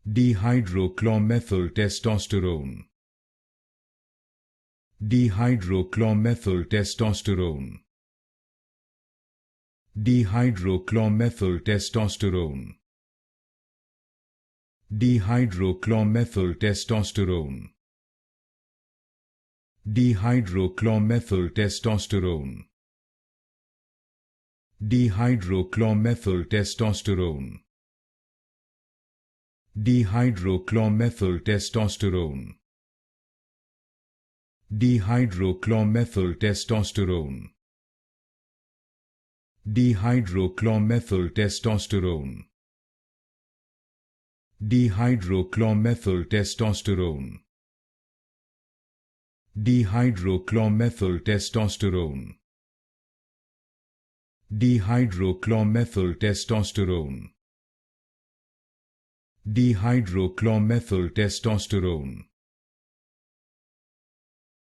Dehydrochlormethyltestosterone. Dehydrochlormethyltestosterone. Dehydrochlormethyltestosterone. Dehydrochlormethyltestosterone. Dehydrochlormethyltestosterone. Dehydrochlormethyltestosterone. Dehydrochlormethyltestosterone. Dehydrochlormethyltestosterone. Dehydrochlormethyltestosterone. Dehydrochlormethyltestosterone. Dehydrochlormethyltestosterone. Dehydrochlormethyltestosterone. Dehydrochlormethyltestosterone.